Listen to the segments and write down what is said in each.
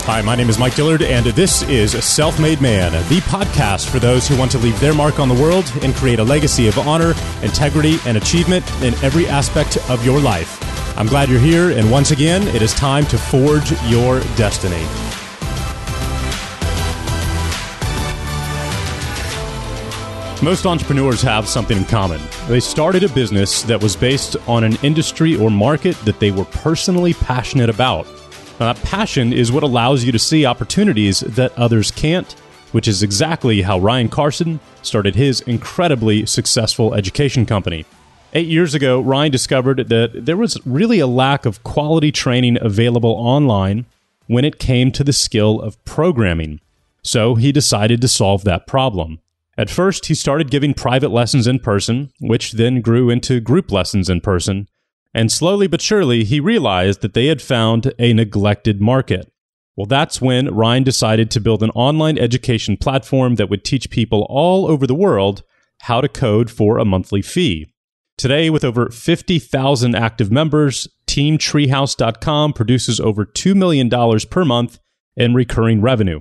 Hi, my name is Mike Dillard, and this is Self-Made Man, the podcast for those who want to leave their mark on the world and create a legacy of honor, integrity, and achievement in every aspect of your life. I'm glad you're here, and once again, it is time to forge your destiny. Most entrepreneurs have something in common. They started a business that was based on an industry or market that they were personally passionate about. Now, that passion is what allows you to see opportunities that others can't, which is exactly how Ryan Carson started his incredibly successful education company. 8 years ago, Ryan discovered that there was really a lack of quality training available online when it came to the skill of programming. So he decided to solve that problem. At first, he started giving private lessons in person, which then grew into group lessons in person. And slowly but surely, he realized that they had found a neglected market. Well, that's when Ryan decided to build an online education platform that would teach people all over the world how to code for a monthly fee. Today, with over 50,000 active members, TeamTreehouse.com produces over $2 million per month in recurring revenue.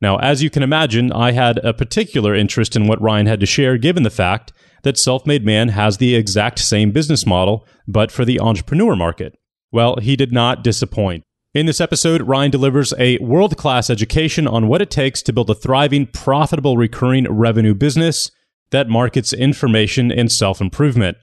Now, as you can imagine, I had a particular interest in what Ryan had to share, given the fact that Self-Made Man has the exact same business model, but for the entrepreneur market. Well, he did not disappoint. In this episode, Ryan delivers a world-class education on what it takes to build a thriving, profitable, recurring revenue business that markets information and self-improvement.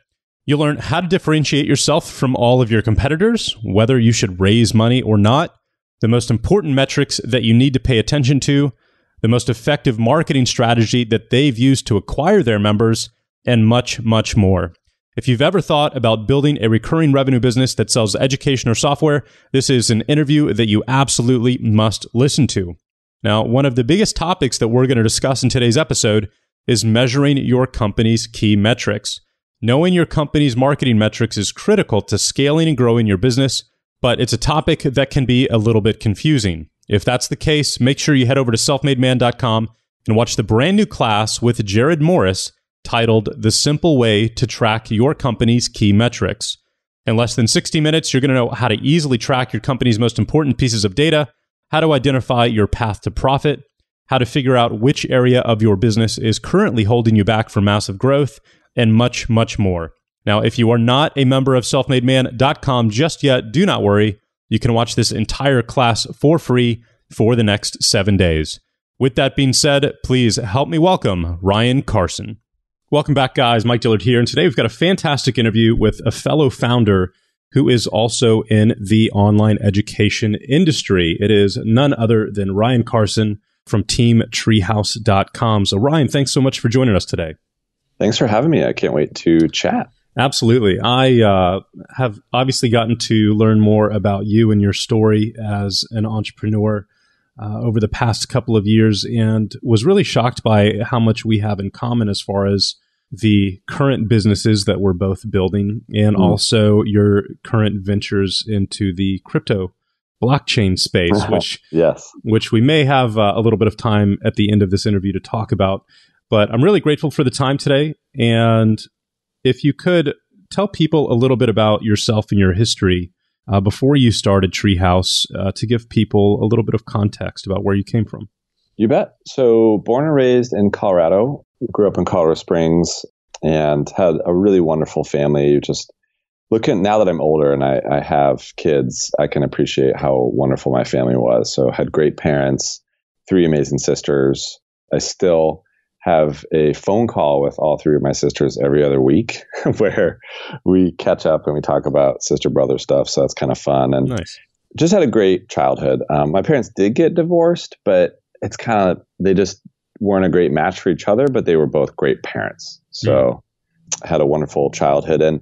You'll learn how to differentiate yourself from all of your competitors, whether you should raise money or not, the most important metrics that you need to pay attention to, the most effective marketing strategy that they've used to acquire their members, and much, much more. If you've ever thought about building a recurring revenue business that sells education or software, this is an interview that you absolutely must listen to. Now, one of the biggest topics that we're going to discuss in today's episode is measuring your company's key metrics. Knowing your company's marketing metrics is critical to scaling and growing your business, but it's a topic that can be a little bit confusing. If that's the case, make sure you head over to selfmademan.com and watch the brand new class with Jared Morris titled The Simple Way to Track Your Company's Key Metrics. In less than 60 minutes, you're going to know how to easily track your company's most important pieces of data, how to identify your path to profit, how to figure out which area of your business is currently holding you back from massive growth, and much, much more. Now, if you are not a member of selfmademan.com just yet, do not worry. You can watch this entire class for free for the next 7 days. With that being said, please help me welcome Ryan Carson. Welcome back, guys. Mike Dillard here. And today we've got a fantastic interview with a fellow founder who is also in the online education industry. It is none other than Ryan Carson from TeamTreehouse.com. So Ryan, thanks so much for joining us today. Thanks for having me. I can't wait to chat. Absolutely. I have obviously gotten to learn more about you and your story as an entrepreneur over the past couple of years, and was really shocked by how much we have in common as far as the current businesses that we're both building, and also your current ventures into the crypto blockchain space, which yes, which we may have a little bit of time at the end of this interview to talk about. But I'm really grateful for the time today. And if you could tell people a little bit about yourself and your history before you started Treehouse, to give people a little bit of context about where you came from. You bet. So born and raised in Colorado, grew up in Colorado Springs, and had a really wonderful family. Just looking, now that I'm older and I have kids, I can appreciate how wonderful my family was. So had great parents, 3 amazing sisters. I still have a phone call with all 3 of my sisters every other week where we catch up and we talk about sister brother stuff. So that's kind of fun. And nice. Just had a great childhood. My parents did get divorced, but it's kind of, they just weren't a great match for each other, but they were both great parents. So I had a wonderful childhood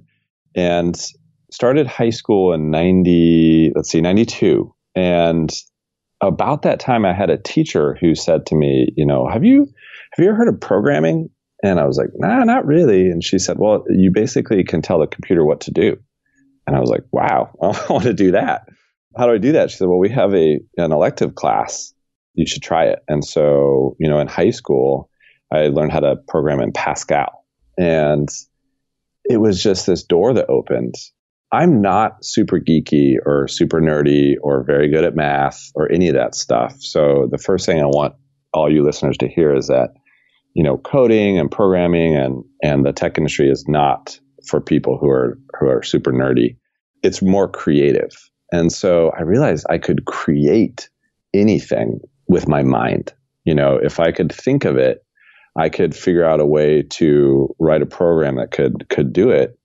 and started high school in 92. And about that time I had a teacher who said to me, have you ever heard of programming? And I was like, nah, not really. And she said, well, you basically can tell the computer what to do. And I was like, wow, I want to do that. How do I do that? She said, well, we have an elective class. You should try it. And so, in high school, I learned how to program in Pascal. And it was just this door that opened. I'm not super geeky or super nerdy or very good at math or any of that stuff. So the first thing I want all you listeners to hear is that, coding and programming and the tech industry is not for people who are super nerdy. It's more creative. And so I realized I could create anything with my mind. If I could think of it, I could figure out a way to write a program that could do it.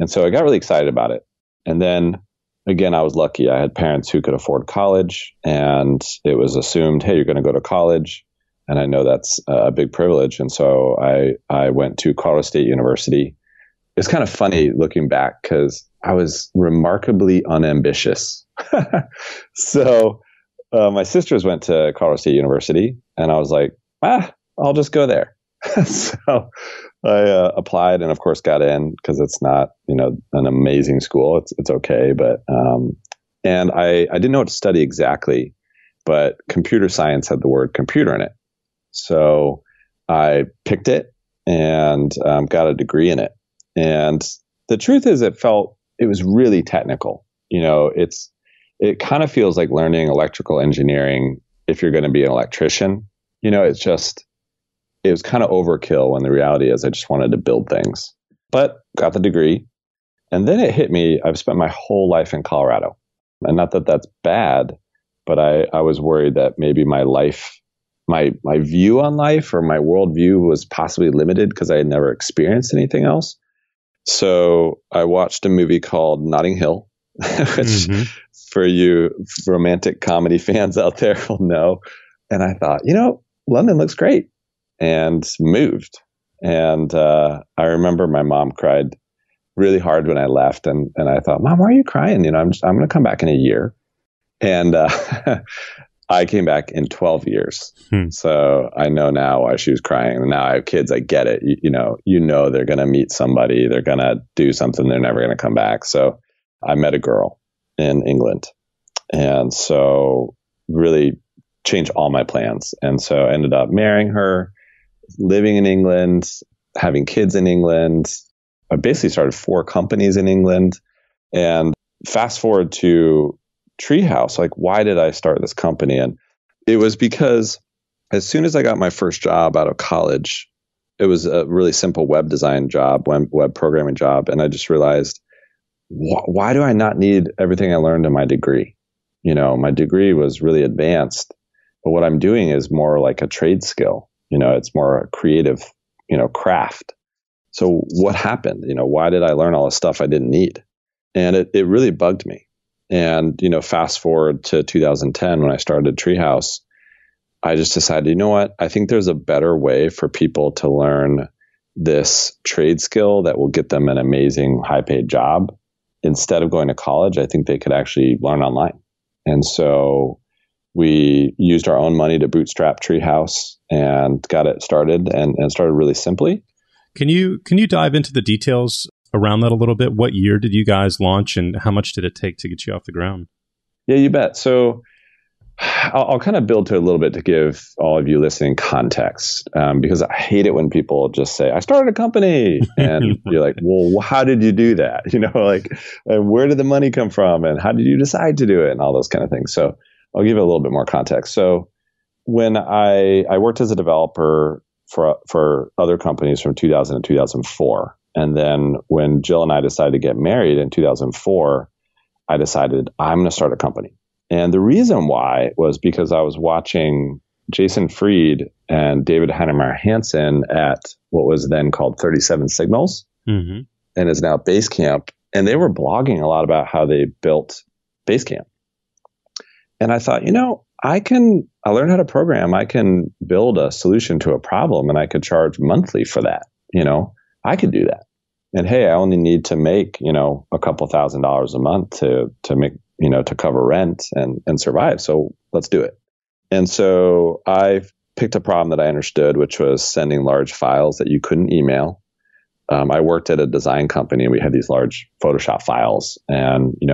And so I got really excited about it. And then again, I was lucky. I had parents who could afford college, and it was assumed, hey, you're going to go to college. And I know that's a big privilege. And so I went to Colorado State University. It's kind of funny looking back because I was remarkably unambitious. So my sisters went to Colorado State University, and I was like, I'll just go there. So I applied and, of course, got in because it's not, an amazing school. It's okay. But and I didn't know what to study exactly, but computer science had the word computer in it. So I picked it and got a degree in it. And the truth is it was really technical. It kind of feels like learning electrical engineering if you're going to be an electrician. It was kind of overkill when the reality is I just wanted to build things, but got the degree. And then it hit me. I've spent my whole life in Colorado, and not that that's bad, but I was worried that maybe my life, my view on life or my worldview was possibly limited because I had never experienced anything else. So I watched a movie called Notting Hill, which for you romantic comedy fans out there will know. And I thought, London looks great, and moved. And I remember my mom cried really hard when I left. And I thought, Mom, why are you crying? I'm going to come back in a year. And I came back in 12 years. So I know now why she was crying. And now I have kids. I get it. They're going to meet somebody. They're going to do something. They're never going to come back. So I met a girl in England. And so really changed all my plans. And so I ended up marrying her, living in England, having kids in England. I basically started 4 companies in England. And fast forward to Treehouse, like, why did I start this company? And it was because as soon as I got my first job out of college, it was a really simple web design job, web programming job. And I just realized, why do I not need everything I learned in my degree? My degree was really advanced, but what I'm doing is more like a trade skill. It's more a creative, craft. So what happened? Why did I learn all this stuff I didn't need? And it really bugged me. And, fast forward to 2010 when I started Treehouse, I just decided, you know what? I think there's a better way for people to learn this trade skill that will get them an amazing high paid job. Instead of going to college, I think they could actually learn online. And so we used our own money to bootstrap Treehouse and got it started and started really simply. Can you dive into the details around that a little bit? What year did you guys launch and how much did it take to get you off the ground? Yeah, you bet. So I'll kind of build to a little bit to give all of you listening context, because I hate it when people just say, I started a company. And you're like, well, how did you do that? And where did the money come from? And how did you decide to do it? And all those kind of things. So I'll give it a little bit more context. So when I worked as a developer for other companies from 2000 to 2004. And then when Jill and I decided to get married in 2004, I decided I'm going to start a company. And the reason why was because I was watching Jason Fried and David Heinemeier Hansson at what was then called 37 Signals and is now Basecamp. And they were blogging a lot about how they built Basecamp. And I thought, I learned how to program. I can build a solution to a problem and I could charge monthly for that. I could do that. And hey, I only need to make, a couple $1,000s a month to make, to cover rent and survive. So let's do it. And so I picked a problem that I understood, which was sending large files that you couldn't email. I worked at a design company and we had these large Photoshop files. And, in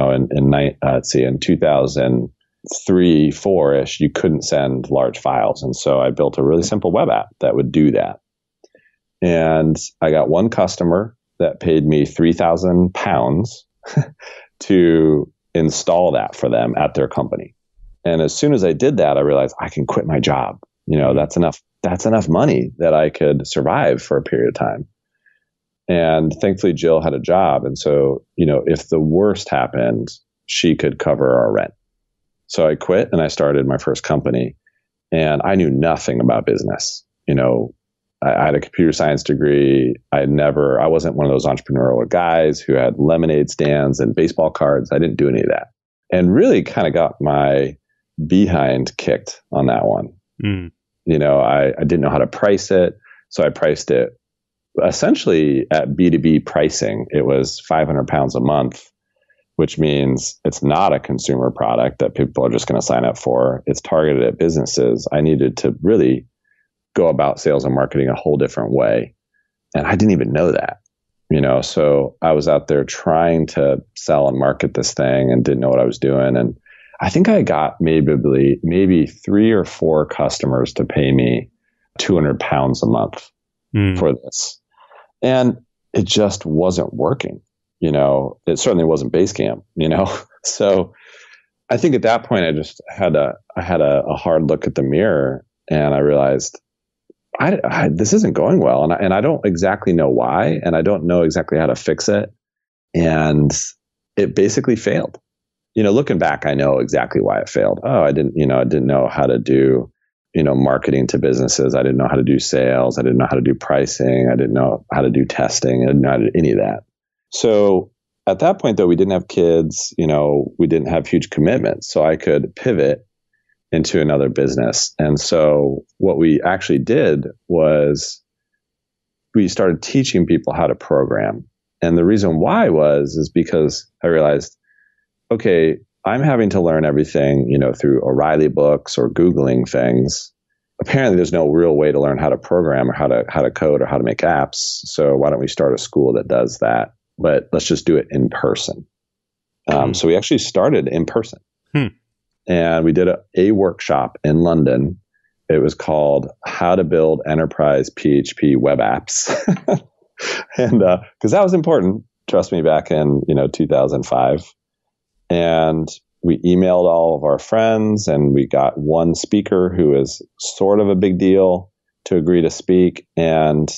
2003, 4-ish, you couldn't send large files. And so I built a really simple web app that would do that. And I got one customer that paid me £3,000 to install that for them at their company. And as soon as I did that, I realized I can quit my job. That's enough money that I could survive for a period of time. And thankfully, Jill had a job. And so, if the worst happened, she could cover our rent. So I quit and I started my first company, and I knew nothing about business. I had a computer science degree. I wasn't one of those entrepreneurial guys who had lemonade stands and baseball cards. I didn't do any of that, and really kind of got my behind kicked on that one. I didn't know how to price it. So I priced it essentially at B2B pricing. It was 500 pounds a month, which means it's not a consumer product that people are just going to sign up for. It's targeted at businesses. I needed to really go about sales and marketing a whole different way. And I didn't even know that, so I was out there trying to sell and market this thing and didn't know what I was doing. And I think I got maybe 3 or 4 customers to pay me 200 pounds a month for this. And it just wasn't working. It certainly wasn't Basecamp, So I think at that point I just had a hard look at the mirror, and I realized this isn't going well. And I don't exactly know why, and I don't know exactly how to fix it. And it basically failed. Looking back, I know exactly why it failed. I didn't know how to do, marketing to businesses. I didn't know how to do sales. I didn't know how to do pricing. I didn't know how to do testing. I didn't know how to do any of that. So at that point, though, we didn't have kids, we didn't have huge commitments. So I could pivot into another business. And so what we actually did was we started teaching people how to program. And the reason why is because I realized, okay, I'm having to learn everything, through O'Reilly books or Googling things. Apparently there's no real way to learn how to program or how to code or how to make apps. So why don't we start a school that does that? But let's just do it in person. So we actually started in person. And we did a workshop in London. It was called How to Build Enterprise PHP Web Apps. And because that was important, trust me, back in 2005. And we emailed all of our friends, and we got one speaker who is sort of a big deal to agree to speak. And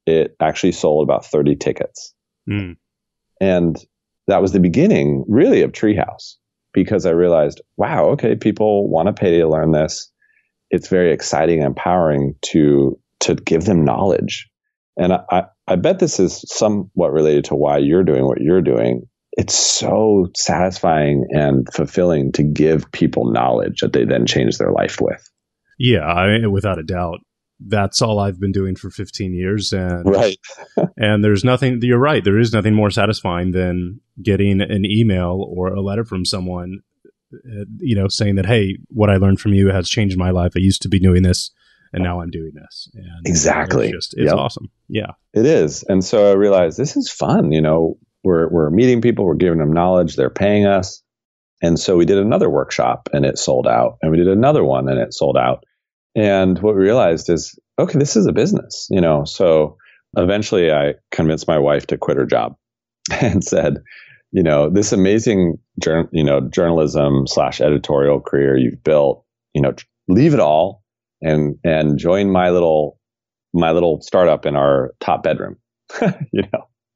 it actually sold about 30 tickets. And that was the beginning, really, of Treehouse, because I realized, wow, okay, people want to pay to learn this. It's very exciting and empowering to give them knowledge. And I bet this is somewhat related to why you're doing what you're doing. It's so satisfying and fulfilling to give people knowledge that they then change their life with. Yeah, without a doubt. That's all I've been doing for 15 years. And, right. And there's nothing, you're right, there is nothing more satisfying than getting an email or a letter from someone, saying that, hey, what I learned from you has changed my life. I used to be doing this, and now I'm doing this. And exactly. It's awesome. Yeah. It is. And so I realized this is fun. We're meeting people, we're giving them knowledge, they're paying us. And so we did another workshop and it sold out. And we did another one and it sold out. And what we realized is, okay, this is a business, So eventually I convinced my wife to quit her job and said, this amazing, journalism / editorial career you've built, leave it all and join my little startup in our top bedroom,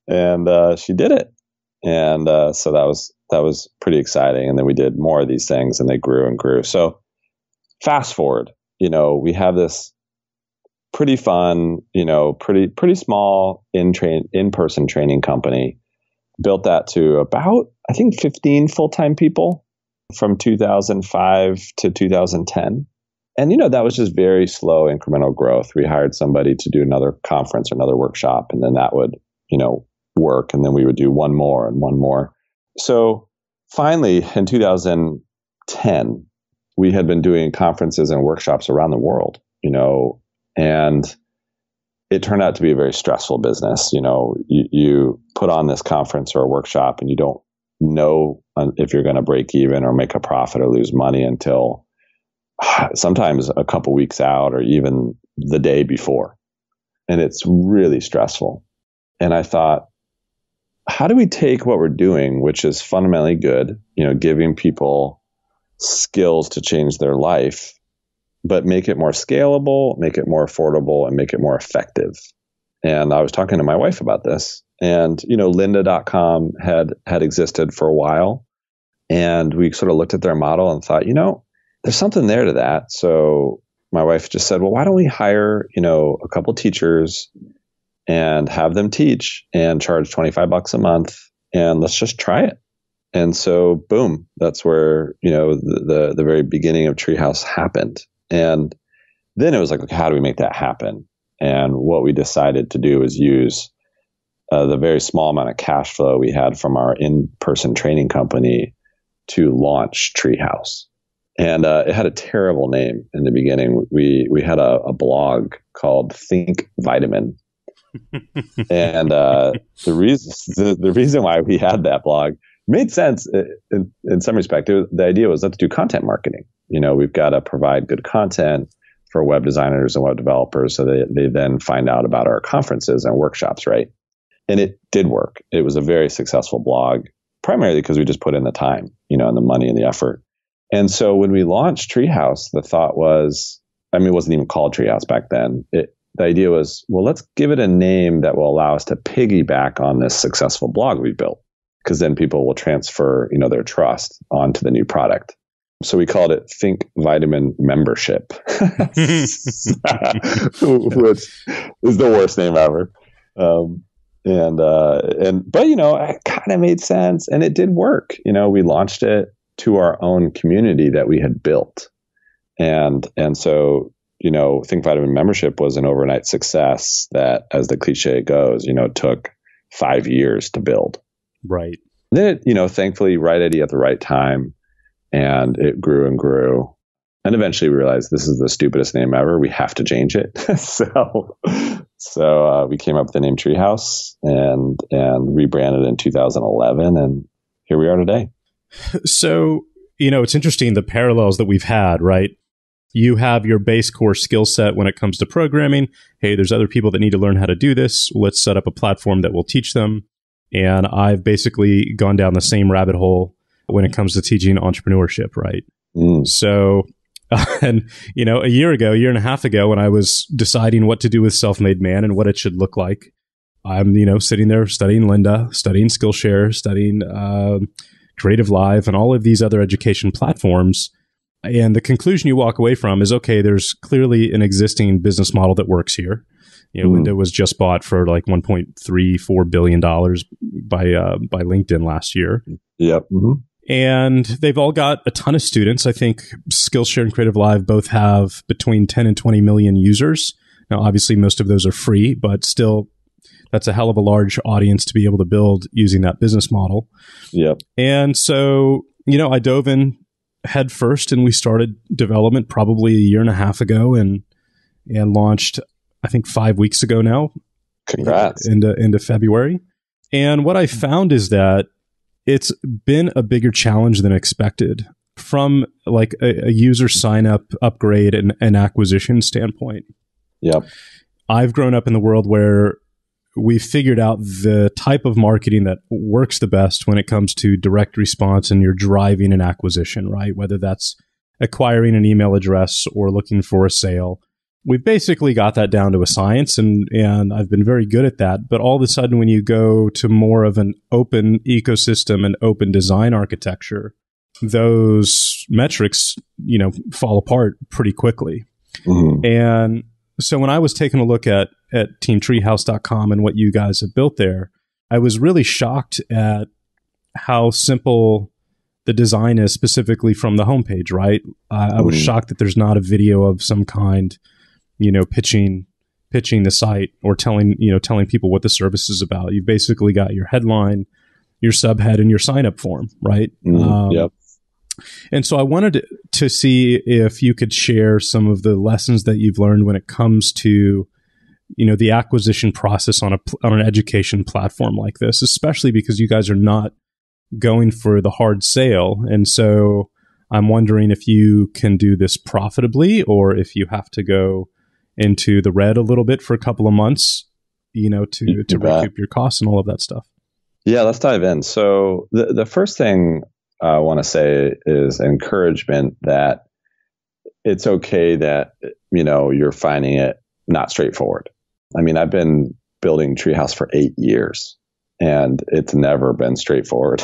And she did it. And so that was pretty exciting. And then we did more of these things and they grew and grew. So fast forward, we have this pretty fun, pretty small in-person training company. Built that to about, I think, 15 full-time people from 2005 to 2010. And, that was just very slow incremental growth. We hired somebody to do another conference or another workshop, and then that would, work. And then we would do one more and one more. So finally, in 2010, we had been doing conferences and workshops around the world, and it turned out to be a very stressful business. You put on this conference or a workshop and you don't know if you're going to break even or make a profit or lose money until sometimes a couple weeks out or even the day before. And it's really stressful. And I thought, how do we take what we're doing, which is fundamentally good, giving people skills to change their life, but make it more scalable, make it more affordable, and make it more effective? And I was talking to my wife about this, and, lynda.com had existed for a while, and we sort of looked at their model and thought, there's something there to that. So my wife just said, well, why don't we hire, a couple teachers and have them teach and charge $25 a month, and let's just try it. And so, boom, that's where, the very beginning of Treehouse happened. And then it was like, okay, how do we make that happen? And what we decided to do was use the very small amount of cash flow we had from our in-person training company to launch Treehouse. And it had a terrible name in the beginning. We had a blog called Think Vitamin. And the reason why we had that blog made sense in some respect. The idea was, let's do content marketing. We've got to provide good content for web designers and web developers so they then find out about our conferences and workshops, right? And it did work. It was a very successful blog, primarily because we just put in the time, and the money and the effort. And so when we launched Treehouse, the thought was, it wasn't even called Treehouse back then. The idea was, well, let's give it a name that will allow us to piggyback on this successful blog we built, because then people will transfer, their trust onto the new product. So we called it Think Vitamin Membership, which is the worst name ever. But it kind of made sense, and it did work. We launched it to our own community that we had built, and so Think Vitamin Membership was an overnight success that, as the cliche goes, took 5 years to build. Right. Then it, thankfully, right idea at the right time, and it grew and grew. And eventually we realized this is the stupidest name ever. We have to change it. So we came up with the name Treehouse and rebranded in 2011, and here we are today. So, it's interesting, the parallels that we've had, right? You have your base core skill set when it comes to programming. Hey, there's other people that need to learn how to do this. Let's set up a platform that will teach them. And I've basically gone down the same rabbit hole when it comes to teaching entrepreneurship, right? So, and, a year and a half ago, when I was deciding what to do with Self-Made Man and what it should look like, I'm, sitting there studying Lynda, studying Skillshare, studying Creative Live, and all of these other education platforms. And the conclusion you walk away from is, okay, there's clearly an existing business model that works here. Lynda was just bought for like $1.34 billion by LinkedIn last year. Yep. Mm-hmm. And they've all got a ton of students. I think Skillshare and Creative Live both have between 10 and 20 million users. Now, obviously, most of those are free, but still, that's a hell of a large audience to be able to build using that business model. Yep. And so, I dove in head first, and we started development probably a year and a half ago, and launched, I think, 5 weeks ago now. Congrats. Into February. And what I found is that it's been a bigger challenge than expected from like a user sign up, upgrade, and acquisition standpoint. Yep. I've grown up in the world where we figured out the type of marketing that works the best when it comes to direct response and you're driving an acquisition, right? Whether that's acquiring an email address or looking for a sale. We've basically got that down to a science, and I've been very good at that. But all of a sudden, when you go to more of an open ecosystem and open design architecture, those metrics, fall apart pretty quickly. Mm-hmm. And so when I was taking a look at teamtreehouse.com and what you guys have built there, I was really shocked at how simple the design is, specifically from the homepage, right? I was shocked that there's not a video of some kind, pitching the site or telling people what the service is about. You've basically got your headline, your subhead, and your sign up form, right? Yep. And so I wanted to see if you could share some of the lessons that you've learned when it comes to, the acquisition process on an education platform like this, especially because you guys are not going for the hard sale. And so I'm wondering if you can do this profitably, or if you have to go into the red a little bit for a couple of months, to recoup your costs and all of that stuff. Yeah, let's dive in. So the first thing I want to say is encouragement that it's okay that, you're finding it not straightforward. I mean, I've been building Treehouse for 8 years and it's never been straightforward,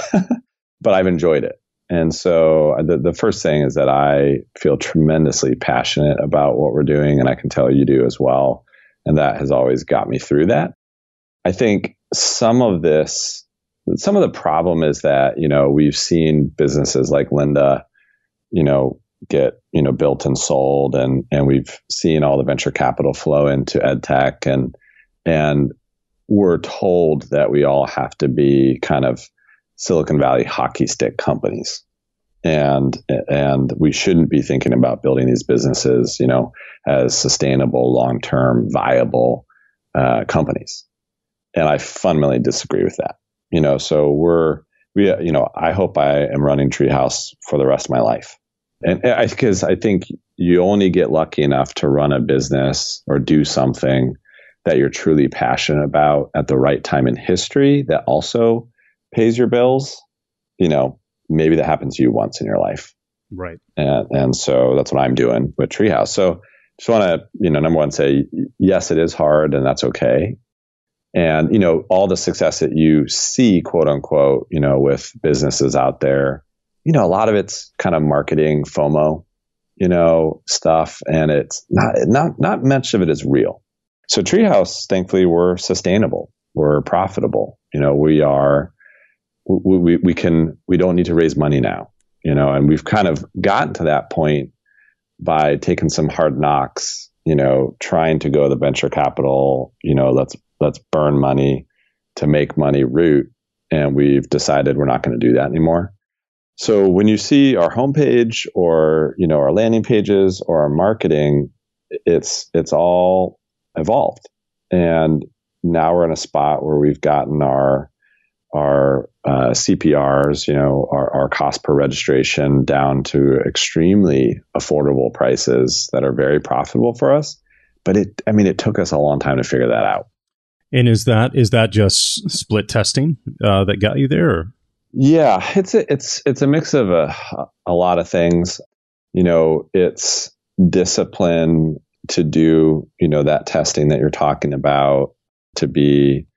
but I've enjoyed it. And so the first thing is that I feel tremendously passionate about what we're doing, and I can tell you do as well. And that has always got me through that. I think some of the problem is that, we've seen businesses like Linda, get, built and sold, and we've seen all the venture capital flow into ed tech, and we're told that we all have to be kind of Silicon Valley hockey stick companies. And we shouldn't be thinking about building these businesses, as sustainable, long-term, viable companies. And I fundamentally disagree with that. So I hope I am running Treehouse for the rest of my life. And because I think you only get lucky enough to run a business or do something that you're truly passionate about at the right time in history that also pays your bills. Maybe that happens to you once in your life. Right. And so that's what I'm doing with Treehouse. So just want to, number one, say, yes, it is hard, and that's okay. And, all the success that you see, quote unquote, with businesses out there, a lot of it's kind of marketing FOMO, stuff. And it's not much of it is real. So Treehouse, thankfully, we're sustainable. We're profitable. We don't need to raise money now, and we've kind of gotten to that point by taking some hard knocks, trying to go the venture capital, let's burn money to make money route. And we've decided we're not going to do that anymore. So when you see our homepage or, our landing pages or our marketing, it's all evolved. And now we're in a spot where we've gotten our CPRs, our cost per registration down to extremely affordable prices that are very profitable for us. But it took us a long time to figure that out. And is that just split testing that got you there? Or? Yeah, it's a mix of a lot of things. It's discipline to do, that testing that you're talking about, to be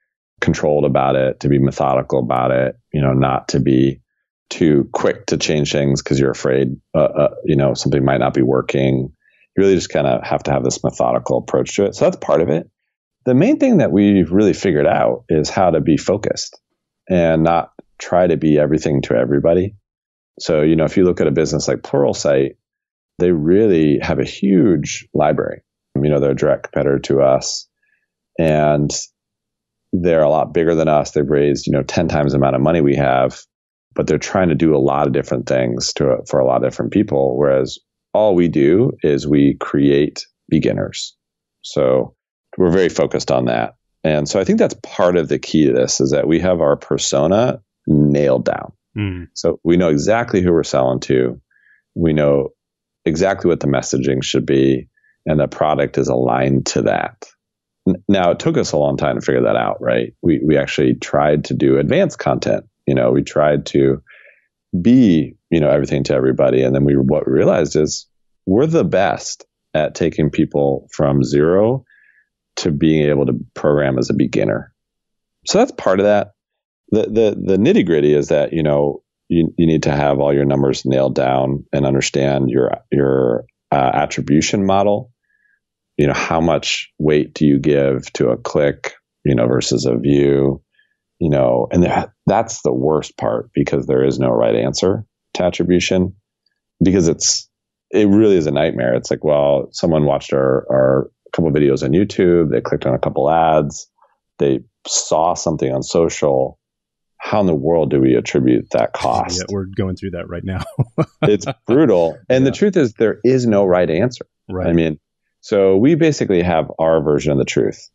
controlled about it, to be methodical about it, not to be too quick to change things because you're afraid, something might not be working. You really just kind of have to have this methodical approach to it. So that's part of it. The main thing that we've really figured out is how to be focused and not try to be everything to everybody. So, if you look at a business like Pluralsight, they really have a huge library. They're a direct competitor to us, and they're a lot bigger than us. They've raised, 10 times the amount of money we have, but they're trying to do a lot of different things for a lot of different people. Whereas all we do is we create beginners. So we're very focused on that. And so I think that's part of the key to this, is that we have our persona nailed down. So we know exactly who we're selling to. We know exactly what the messaging should be, and the product is aligned to that. Now, it took us a long time to figure that out, right? We actually tried to do advanced content. We tried to be, everything to everybody. And then what we realized is we're the best at taking people from zero to being able to program as a beginner. So that's part of that. The nitty gritty is that, you need to have all your numbers nailed down and understand your attribution model. How much weight do you give to a click, versus a view, and that's the worst part, because there is no right answer to attribution, because it really is a nightmare. It's like, well, someone watched our couple of videos on YouTube, they clicked on a couple ads, they saw something on social. How in the world do we attribute that cost? Yeah, we're going through that right now. It's brutal. And the truth is, there is no right answer. Right. So we basically have our version of the truth.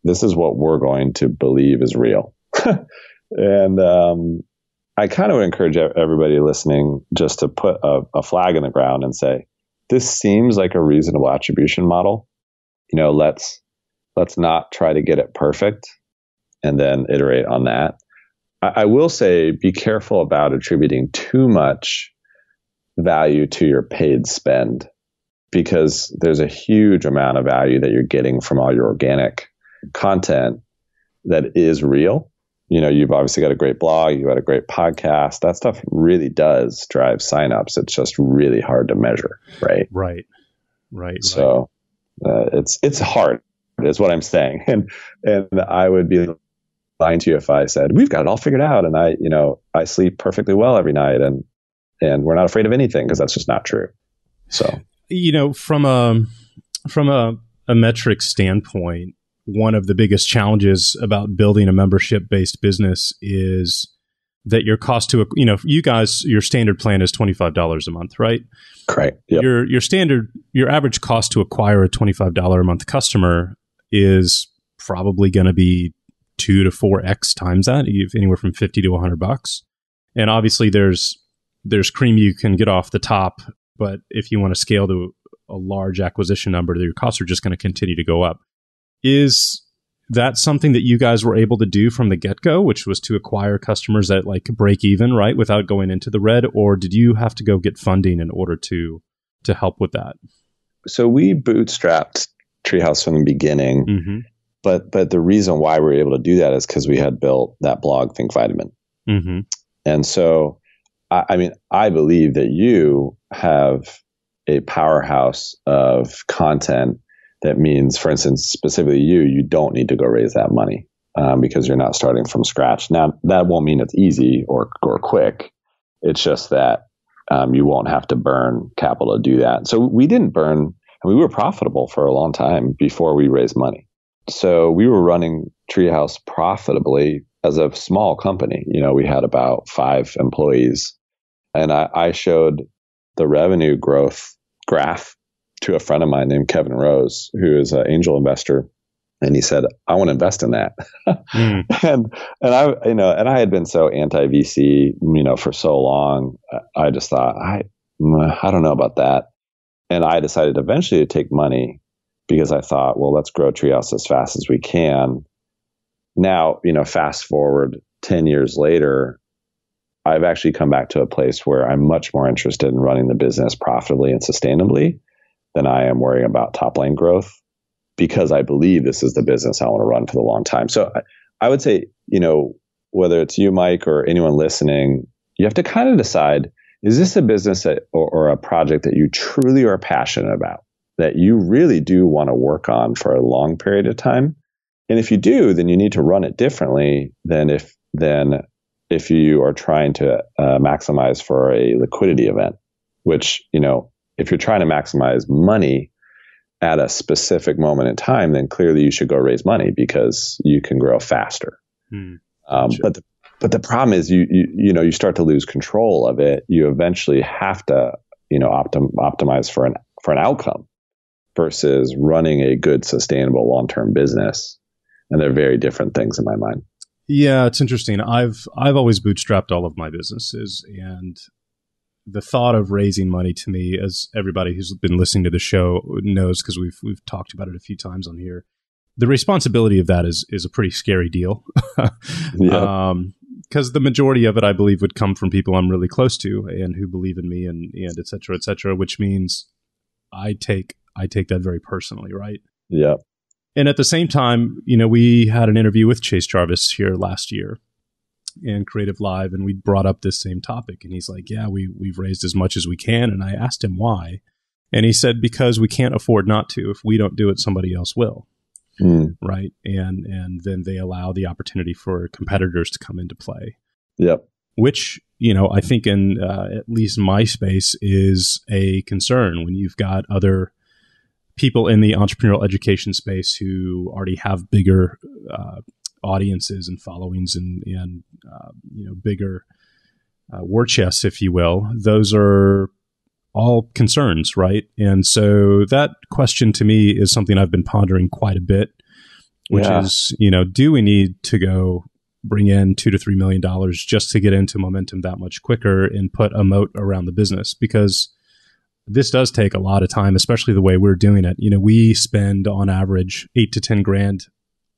This is what we're going to believe is real. And I kind of encourage everybody listening just to put a flag in the ground and say, this seems like a reasonable attribution model. Let's not try to get it perfect and then iterate on that. I will say, be careful about attributing too much value to your paid spend, because there's a huge amount of value that you're getting from all your organic content that is real. You've obviously got a great blog, you've got a great podcast. That stuff really does drive signups. It's just really hard to measure, right? Right. So it's hard, is what I'm saying. And I would be lying to you if I said we've got it all figured out and I sleep perfectly well every night and we're not afraid of anything, because that's just not true. So from a metric standpoint, one of the biggest challenges about building a membership-based business is that your cost to, you guys, your standard plan is $25 a month, right? Correct. Yep. Your average cost to acquire a $25 a month customer is probably going to be 2 to 4x times that, anywhere from $50 to $100. And obviously there's cream you can get off the top, but if you want to scale to a large acquisition number, your costs are just going to continue to go up. Is that something that you guys were able to do from the get-go, which was to acquire customers at like break even, right, without going into the red? Or did you have to go get funding in order to help with that? So we bootstrapped Treehouse from the beginning, mm-hmm. but the reason why we were able to do that is because we had built that blog, Think Vitamin. Mm-hmm. And so, I believe that you have a powerhouse of content. That means, for instance, specifically you don't need to go raise that money because you're not starting from scratch. Now, that won't mean it's easy or quick. It's just that you won't have to burn capital to do that. So we didn't burn, and we were profitable for a long time before we raised money. So we were running Treehouse profitably as a small company. We had about 5 employees, and I showed the revenue growth graph to a friend of mine named Kevin Rose, who is an angel investor. And he said, I want to invest in that. And I had been so anti-VC, for so long. I just thought, I don't know about that. And I decided eventually to take money because I thought, well, let's grow Treehouse as fast as we can. Now, fast forward 10 years later, I've actually come back to a place where I'm much more interested in running the business profitably and sustainably than I am worrying about top line growth, because I believe this is the business I want to run for the long time. So I would say, whether it's you, Mike, or anyone listening, you have to kind of decide, is this a business or a project that you truly are passionate about, that you really do want to work on for a long period of time? And if you do, then you need to run it differently than if you are trying to maximize for a liquidity event, which, if you're trying to maximize money at a specific moment in time, then clearly you should go raise money because you can grow faster. Sure. But the problem is you start to lose control of it. You eventually have to optimize for an outcome versus running a good, sustainable, long-term business. And they're very different things in my mind. Yeah, it's interesting. I've always bootstrapped all of my businesses, and the thought of raising money to me, as everybody who's been listening to the show knows, because we've talked about it a few times on here, the responsibility of that is a pretty scary deal. Yeah. Because the majority of it, I believe, would come from people I'm really close to and who believe in me, and et cetera, which means I take that very personally, right? Yeah. And at the same time, we had an interview with Chase Jarvis here last year in Creative Live, and we brought up this same topic, and he's like, yeah, we've raised as much as we can. And I asked him why, and he said, because we can't afford not to. If we don't do it, somebody else will. Right. And then they allow the opportunity for competitors to come into play. Yep. Which, I think in at least my space is a concern when you've got other people in the entrepreneurial education space who already have bigger audiences and followings and bigger war chests, if you will. Those are all concerns, right? And so that question to me is something I've been pondering quite a bit, which is, do we need to go bring in $2 to $3 million just to get into momentum that much quicker and put a moat around the business? Because this does take a lot of time, especially the way we're doing it. We spend on average $8 to $10 grand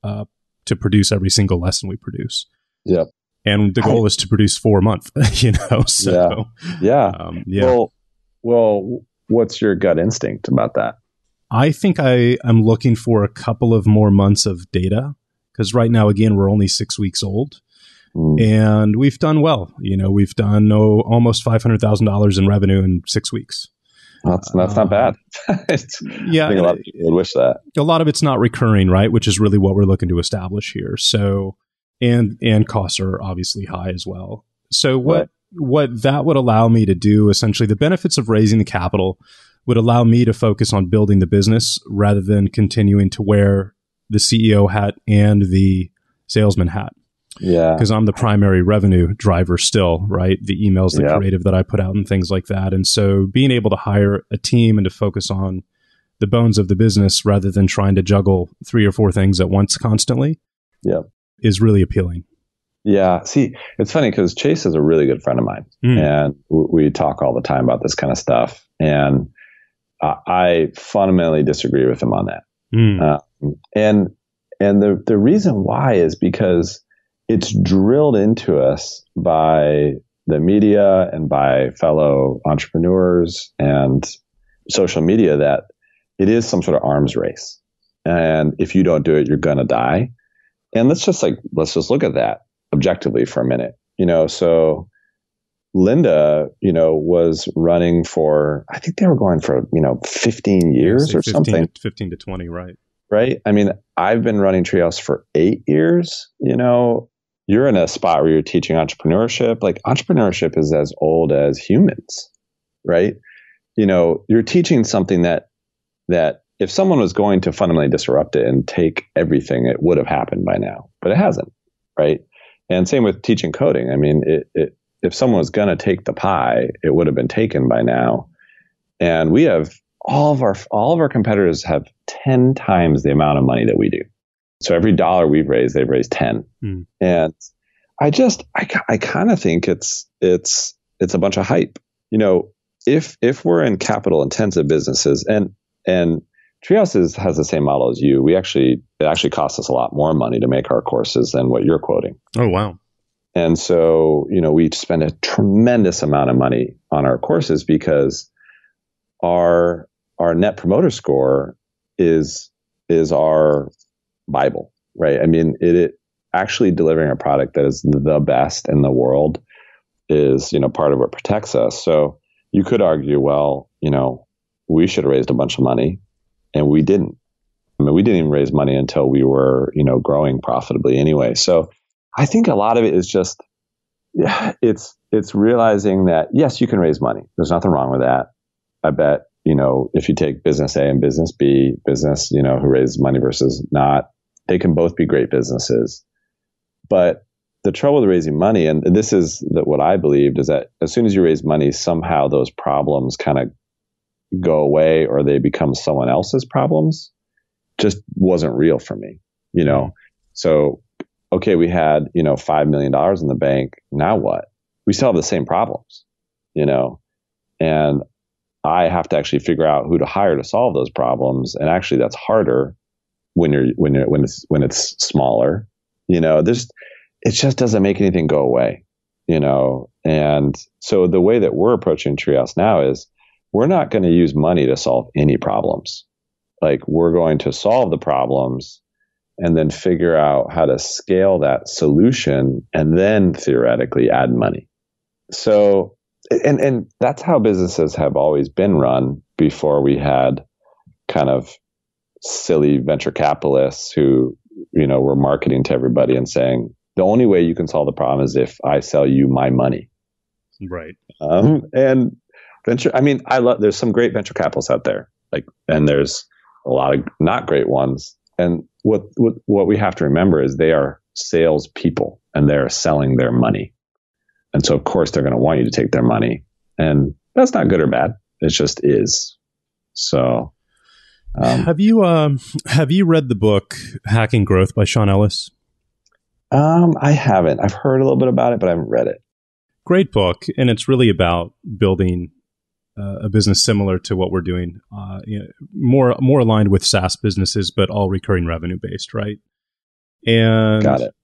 to produce every single lesson we produce. Yep. And the goal is to produce 4 a month, So, yeah. Well, what's your gut instinct about that? I think I'm looking for a couple of more months of data because right now, again, we're only 6 weeks old. And we've done well. We've done almost $500,000 in revenue in 6 weeks. That's not bad. I think a lot of people would wish that. A lot of it's not recurring, right? Which is really what we're looking to establish here. So, and costs are obviously high as well. So what that would allow me to do, essentially, the benefits of raising the capital would allow me to focus on building the business rather than continuing to wear the CEO hat and the salesman hat. Yeah. Because I'm the primary revenue driver still, right? The emails, the creative that I put out and things like that. And so being able to hire a team and to focus on the bones of the business rather than trying to juggle 3 or 4 things at once constantly is really appealing. Yeah. See, it's funny because Chase is a really good friend of mine and we talk all the time about this kind of stuff. And I fundamentally disagree with him on that. And the reason why is because it's drilled into us by the media and by fellow entrepreneurs and social media that it is some sort of arms race. And if you don't do it, you're going to die. And let's just look at that objectively for a minute. So Linda, was running for, I think they were going for, 15 years or something. 15 to 20, right. Right. I mean, I've been running Treehouse for 8 years. You're in a spot where you're teaching entrepreneurship. Like entrepreneurship is as old as humans, right? You're teaching something that if someone was going to fundamentally disrupt it and take everything, it would have happened by now, but it hasn't, right? And same with teaching coding. I mean, if someone was going to take the pie, it would have been taken by now. And we have all of our competitors have 10 times the amount of money that we do. So every dollar we've raised, they've raised 10. And I kind of think it's a bunch of hype. If we're in capital intensive businesses and Treehouse has the same model as you, it actually costs us a lot more money to make our courses than what you're quoting. Oh, wow. And so, we spend a tremendous amount of money on our courses because our net promoter score is our Bible, right? I mean, it actually delivering a product that is the best in the world is, part of what protects us. So you could argue, well, we should have raised a bunch of money and we didn't. I mean, we didn't even raise money until we were, growing profitably anyway. So I think a lot of it is just, it's realizing that, yes, you can raise money. There's nothing wrong with that. I bet, if you take business A and business B, business, who raises money versus not, they can both be great businesses. But the trouble with raising money, and this is what I believed, is that as soon as you raise money, somehow those problems kind of go away or they become someone else's problems. Just wasn't real for me, So, okay, we had, $5 million in the bank. Now what? We still have the same problems, and I have to actually figure out who to hire to solve those problems. And actually that's harder when it's smaller, it just doesn't make anything go away, and so the way that we're approaching Treehouse now is we're not going to use money to solve any problems. Like we're going to solve the problems and then figure out how to scale that solution and then theoretically add money. So, and that's how businesses have always been run before we had kind of silly venture capitalists who, were marketing to everybody and saying, the only way you can solve the problem is if I sell you my money. Right. And venture, there's some great venture capitalists out there, and there's a lot of not great ones. And what we have to remember is they are salespeople and they're selling their money. And so of course they're going to want you to take their money, and that's not good or bad. It just is. So, have you read the book Hacking Growth by Sean Ellis? I haven't. I've heard a little bit about it, but I haven't read it. Great book. And it's really about building a business similar to what we're doing, more aligned with SaaS businesses, but all recurring revenue based, right? And got it.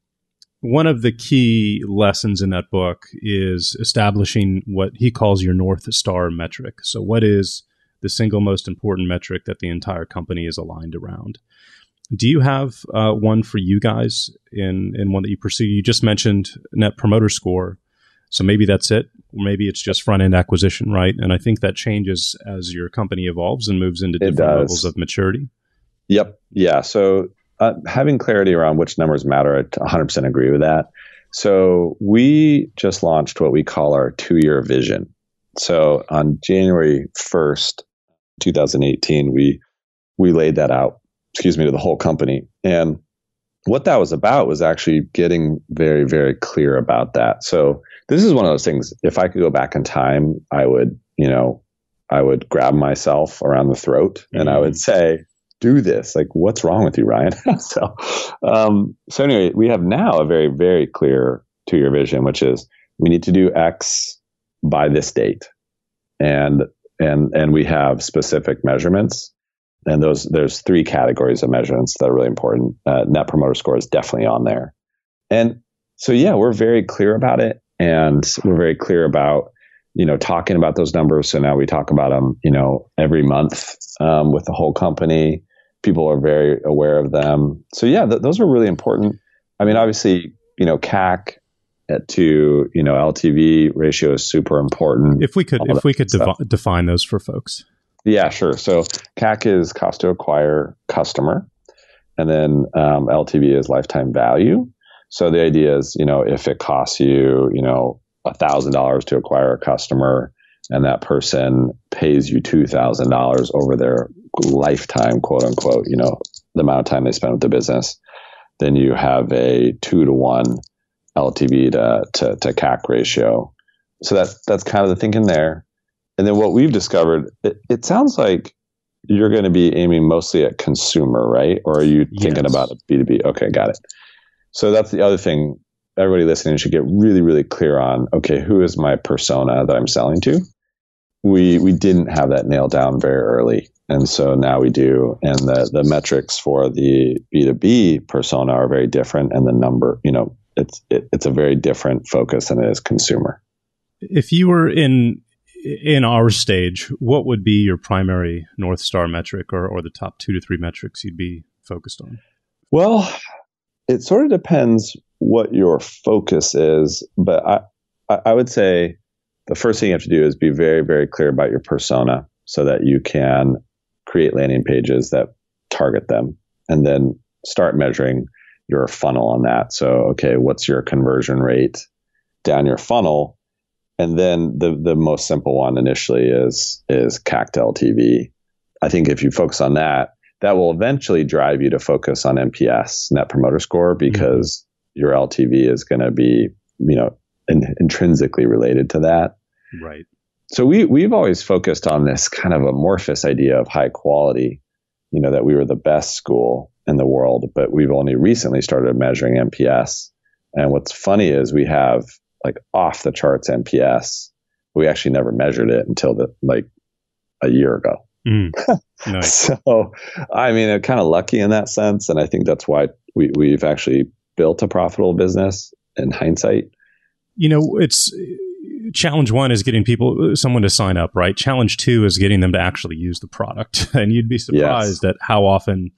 One of the key lessons in that book is establishing what he calls your North Star metric. So what is the single most important metric that the entire company is aligned around? Do you have one for you guys in one that you pursue? You just mentioned Net Promoter Score. So maybe that's it. Or maybe it's just front-end acquisition, right? And I think that changes as your company evolves and moves into different levels of maturity. Yep. Yeah. So having clarity around which numbers matter, I 100% agree with that. So we just launched what we call our 2-year vision. So on January 1st, 2018, we laid that out, to the whole company. And what that was about was actually getting very, very clear about that. So this is one of those things, if I could go back in time, I would grab myself around the throat and I would say, do this. Like, what's wrong with you, Ryan? So anyway, we have now a very, very clear 2-year vision, which is we need to do X by this date. And we have specific measurements. And there's 3 categories of measurements that are really important. Net Promoter Score is definitely on there. And so, yeah, we're very clear about it. And we're very clear about, talking about those numbers. So now we talk about them, every month with the whole company. People are very aware of them. So, yeah, those are really important. I mean, obviously, CAC to, LTV ratio is super important. If we could define those for folks. Yeah, sure. So CAC is cost to acquire customer, and then LTV is lifetime value. So the idea is, if it costs you, $1,000 to acquire a customer, and that person pays you $2,000 over their lifetime, quote unquote, the amount of time they spend with the business, then you have a 2-to-1 LTV to CAC ratio. So that's kind of the thinking there. And then what we've discovered, it sounds like you're going to be aiming mostly at consumer, right? Or are you thinking about a B2B? Okay, got it. So that's the other thing. Everybody listening should get really, really clear on, okay, who is my persona that I'm selling to? We didn't have that nailed down very early. And so now we do. And the metrics for the B2B persona are very different. And the number, it's a very different focus than it is consumer. If you were in our stage, what would be your primary North Star metric or the top 2 to 3 metrics you'd be focused on? Well, it sort of depends what your focus is, but I would say the first thing you have to do is be very, very clear about your persona so that you can create landing pages that target them, and then start measuring your funnel on that. So, okay, what's your conversion rate down your funnel? And then the most simple one initially is CAC to LTV. I think if you focus on that, that will eventually drive you to focus on NPS, Net Promoter Score, because your LTV is going to be, intrinsically related to that. Right. So we've always focused on this kind of amorphous idea of high quality, that we were the best school in the world, but we've only recently started measuring NPS. And what's funny is we have like off the charts NPS. We actually never measured it until a year ago. Nice. So, I mean, I'm kind of lucky in that sense. And I think that's why we've actually built a profitable business in hindsight. It's challenge 1 is getting someone to sign up, right? Challenge 2 is getting them to actually use the product. And you'd be surprised at how often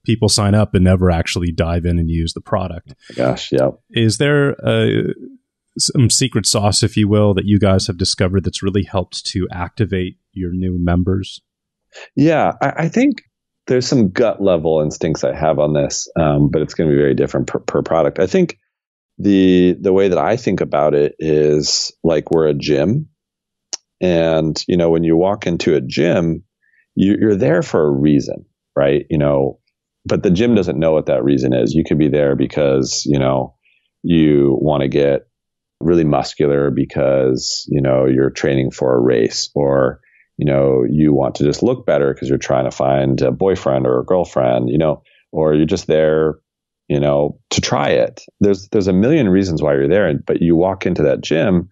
people sign up and never actually dive in and use the product. Gosh, yeah. Is there some secret sauce, if you will, that you guys have discovered that's really helped to activate your new members? Yeah, I think there's some gut level instincts I have on this, but it's going to be very different per product. I think the way that I think about it is like we're a gym. And, when you walk into a gym, you're there for a reason, right? But the gym doesn't know what that reason is. You could be there because, you want to get really muscular because, you're training for a race, or, you want to just look better because you're trying to find a boyfriend or a girlfriend, or you're just there, to try it. There's a million reasons why you're there, but you walk into that gym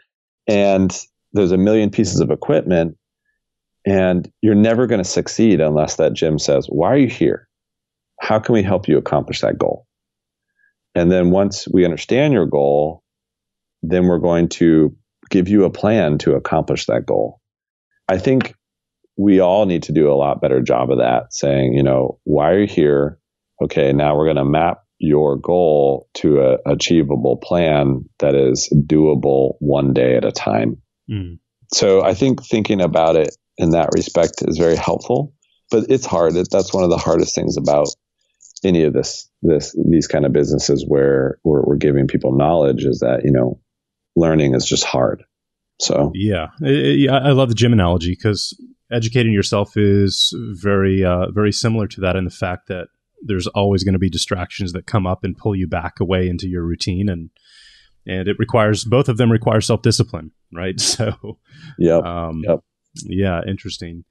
and there's a million pieces of equipment, and you're never going to succeed unless that gym says, why are you here? How can we help you accomplish that goal? And then once we understand your goal, then we're going to give you a plan to accomplish that goal. I think we all need to do a lot better job of that, saying, why are you here? Okay, now we're going to map your goal to an achievable plan that is doable one day at a time. Mm. So I think thinking about it in that respect is very helpful, but it's hard. That's one of the hardest things about any of these kind of businesses where we're giving people knowledge is that, learning is just hard. So yeah, I love the gym analogy because educating yourself is very, very similar to that in the fact that there's always going to be distractions that come up and pull you back away into your routine, and it requires, both of them require self-discipline, right? So, yep. Yeah, interesting.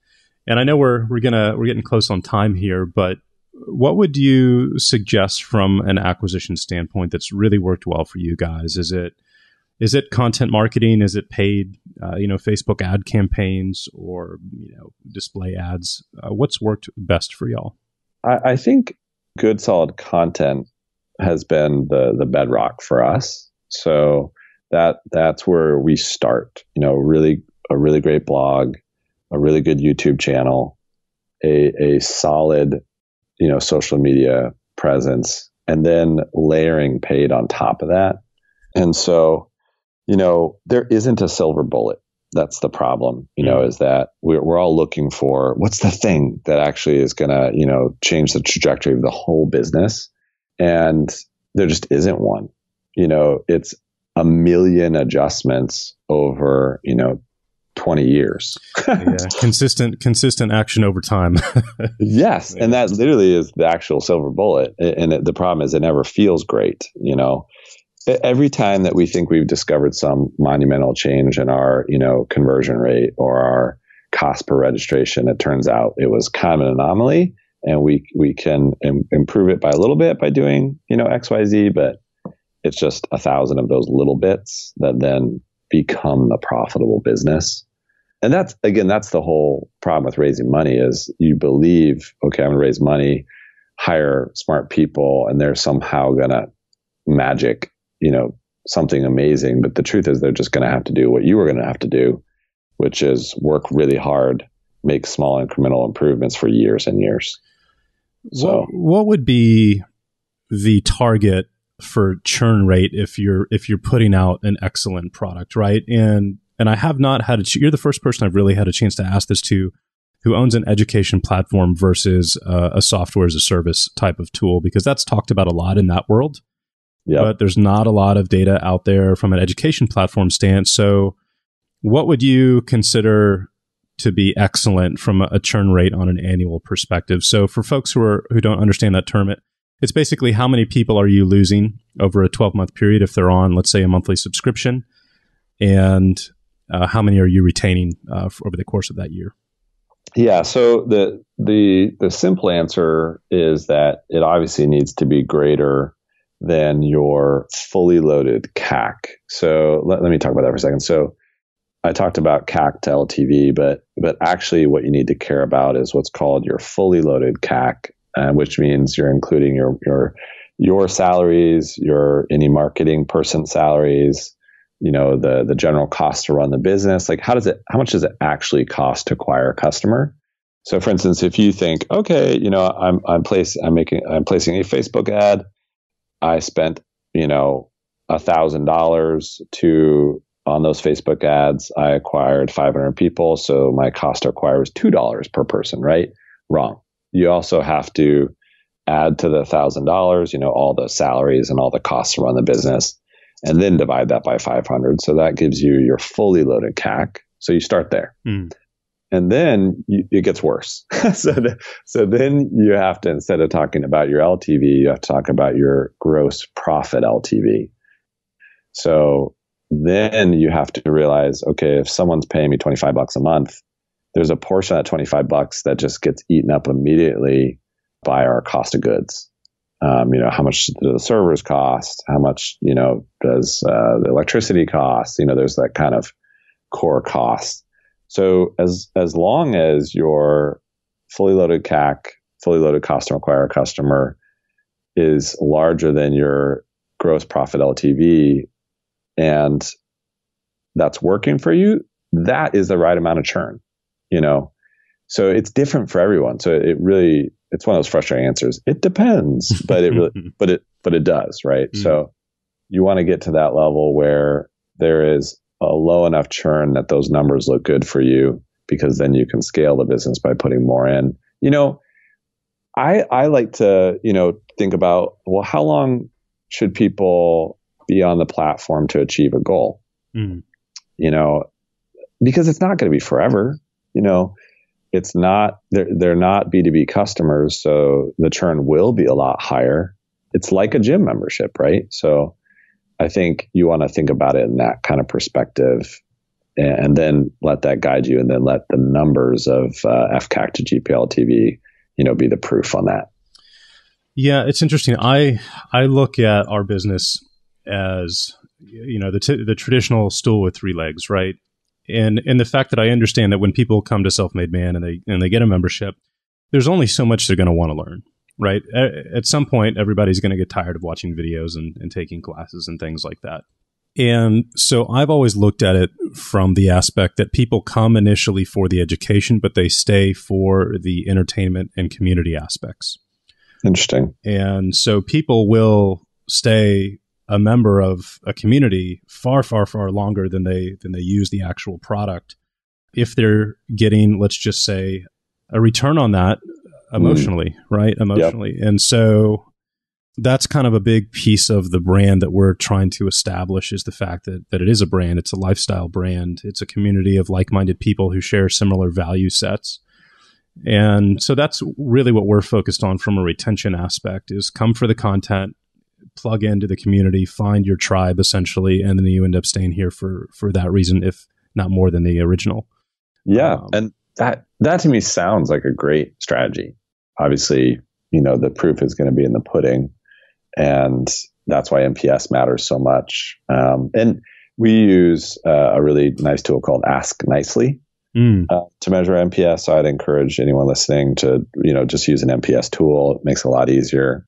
And I know we're getting close on time here, but what would you suggest from an acquisition standpoint that's really worked well for you guys? Is it content marketing? Is it paid, Facebook ad campaigns or, display ads? What's worked best for y'all? I think good, solid content has been the bedrock for us. So that's where we start. A really great blog, a really good YouTube channel, a solid, social media presence, and then layering paid on top of that. And so, there isn't a silver bullet. That's the problem, is that we're all looking for what's the thing that actually is going to, change the trajectory of the whole business. And there just isn't one. It's a million adjustments over, 20 years. Yeah, consistent action over time. Yes. And that literally is the actual silver bullet. And the problem is it never feels great, Every time that we think we've discovered some monumental change in our, conversion rate or our cost per registration, it turns out it was kind of an anomaly, and we can improve it by a little bit by doing, X, Y, Z, but it's just 1,000 of those little bits that then become the profitable business. And that's the whole problem with raising money is you believe, okay, I'm going to raise money, hire smart people, and they're somehow going to magic something amazing. But the truth is they're just going to have to do what you were going to have to do, which is work really hard, make small incremental improvements for years and years. So what would be the target for churn rate if you're putting out an excellent product, right? And I have not had you're the first person I've really had a chance to ask this to, who owns an education platform versus a software as a service type of tool, because that's talked about a lot in that world. Yep. But there's not a lot of data out there from an education platform stance. So what would you consider to be excellent from a churn rate on an annual perspective? So for folks who don't understand that term, it's basically how many people are you losing over a 12-month period if they're on, let's say, a monthly subscription, and how many are you retaining over the course of that year? Yeah. So the simple answer is that it obviously needs to be greater than your fully loaded CAC. So let me talk about that for a second. So I talked about CAC to LTV, but actually what you need to care about is what's called your fully loaded CAC, which means you're including your salaries, any marketing person salaries, the general cost to run the business. Like how much does it actually cost to acquire a customer? So for instance, if you think, okay, I'm placing a Facebook ad, I spent, $1,000 on those Facebook ads. I acquired 500 people. So my cost to acquire was $2 per person, right? Wrong. You also have to add to the $1,000, all the salaries and all the costs to run the business, and then divide that by 500. So that gives you your fully loaded CAC. So you start there. And then it gets worse. So then you have to, instead of talking about your LTV, you have to talk about your gross profit LTV. So then you have to realize, okay, if someone's paying me $25 a month, there's a portion of that $25 that just gets eaten up immediately by our cost of goods. How much do the servers cost? How much, does the electricity cost? There's that kind of core cost. So as long as your fully loaded CAC, fully loaded cost to acquire a customer is larger than your gross profit LTV, and that's working for you, that is the right amount of churn, So it's different for everyone. So it's one of those frustrating answers. It depends, but it does, right? So you want to get to that level where there is a low enough churn that those numbers look good for you, because then you can scale the business by putting more in. I like to, think about, well, how long should people be on the platform to achieve a goal? Because it's not going to be forever, it's not, they're not B2B customers. So the churn will be a lot higher. It's like a gym membership, right? So I think you want to think about it in that kind of perspective, and then let that guide you, and then let the numbers of FCAC to GPLTV, be the proof on that. Yeah, it's interesting. I look at our business as, the traditional stool with three legs, right? And the fact that I understand that when people come to Self-Made Man and they get a membership, there's only so much they're going to want to learn, right? At some point, everybody's going to get tired of watching videos and taking classes and things like that. And so I've always looked at it from the aspect that people come initially for the education, but they stay for the entertainment and community aspects. Interesting. And so people will stay a member of a community far, far, far longer than they use the actual product, if they're getting, let's just say, a return on that emotionally, right? Emotionally. Yep. And so that's kind of a big piece of the brand that we're trying to establish, is the fact that it is a brand. It's a lifestyle brand. It's a community of like-minded people who share similar value sets. And so that's really what we're focused on from a retention aspect, is come for the content, plug into the community, find your tribe essentially, and then you end up staying here for that reason, if not more than the original. Yeah. And that to me sounds like a great strategy. Obviously, the proof is going to be in the pudding, and that's why NPS matters so much. And we use a really nice tool called Ask Nicely to measure NPS. So I'd encourage anyone listening to, just use an NPS tool. It makes it a lot easier.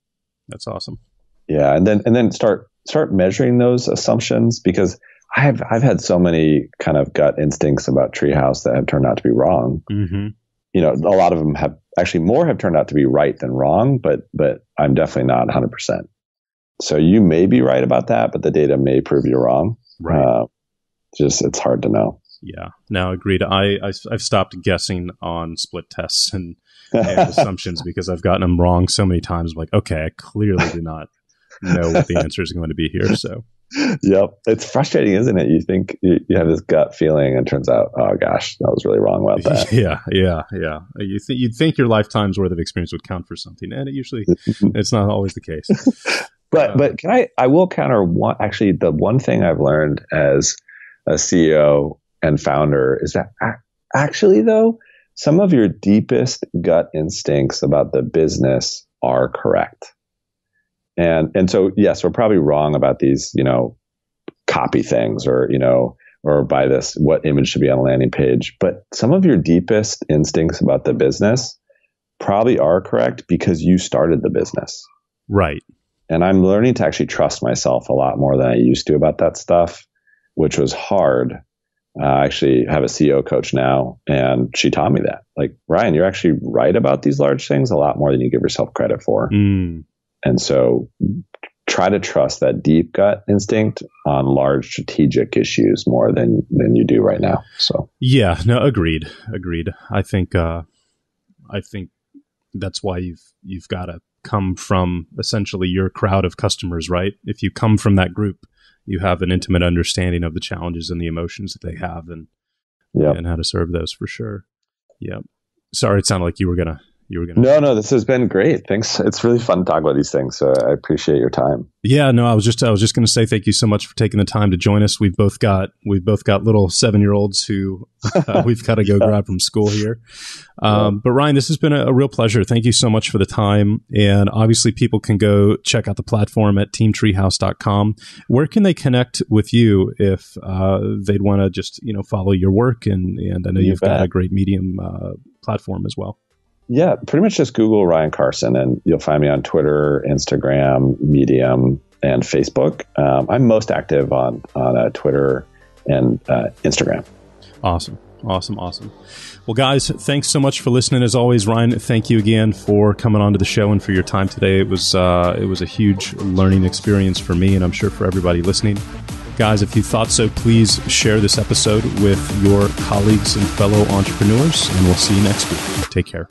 That's awesome. Yeah. And then start measuring those assumptions, because I've had so many kind of gut instincts about Treehouse that have turned out to be wrong. Mm-hmm. A lot of them more have turned out to be right than wrong, but I'm definitely not 100%. So you may be right about that, but the data may prove you wrong. Right. It's hard to know. Yeah. Now, agreed. I've stopped guessing on split tests and assumptions, because I've gotten them wrong so many times. I'm like, okay, I clearly do not know what the answer is going to be here. So, yep, it's frustrating, isn't it? You think you have this gut feeling, and it turns out, oh gosh, that was really wrong about that. Yeah. You'd think your lifetime's worth of experience would count for something, and it's not always the case. But I will counter one. Actually, the one thing I've learned as a CEO and founder is that actually, though, some of your deepest gut instincts about the business are correct. And so, yes, we're probably wrong about these, copy things, or by this, what image should be on a landing page. But some of your deepest instincts about the business probably are correct, because you started the business. Right. And I'm learning to actually trust myself a lot more than I used to about that stuff, which was hard. I actually have a CEO coach now, and she taught me that. Like, Ryan, you're actually right about these large things a lot more than you give yourself credit for. And so try to trust that deep gut instinct on large strategic issues more than you do right now. So yeah, no, agreed. I think that's why you've got to come from essentially your crowd of customers, right? If you come from that group, you have an intimate understanding of the challenges and the emotions that they have, and how to serve those, for sure. Yeah. Sorry, it sounded like you were gonna. No, this has been great. Thanks. It's really fun to talk about these things. So I appreciate your time. Yeah, no, I was just going to say thank you so much for taking the time to join us. We've both got little 7-year-olds who we've got to go grab from school here. But Ryan, this has been a real pleasure. Thank you so much for the time. And obviously, people can go check out the platform at teamtreehouse.com. Where can they connect with you if they'd want to just follow your work? And I know you've got a great Medium platform as well. Yeah, pretty much just Google Ryan Carson, and you'll find me on Twitter, Instagram, Medium, and Facebook. I'm most active on Twitter and Instagram. Awesome. Well, guys, thanks so much for listening. As always, Ryan, thank you again for coming on to the show and for your time today. It was a huge learning experience for me, and I'm sure for everybody listening. Guys, if you thought so, please share this episode with your colleagues and fellow entrepreneurs, and we'll see you next week. Take care.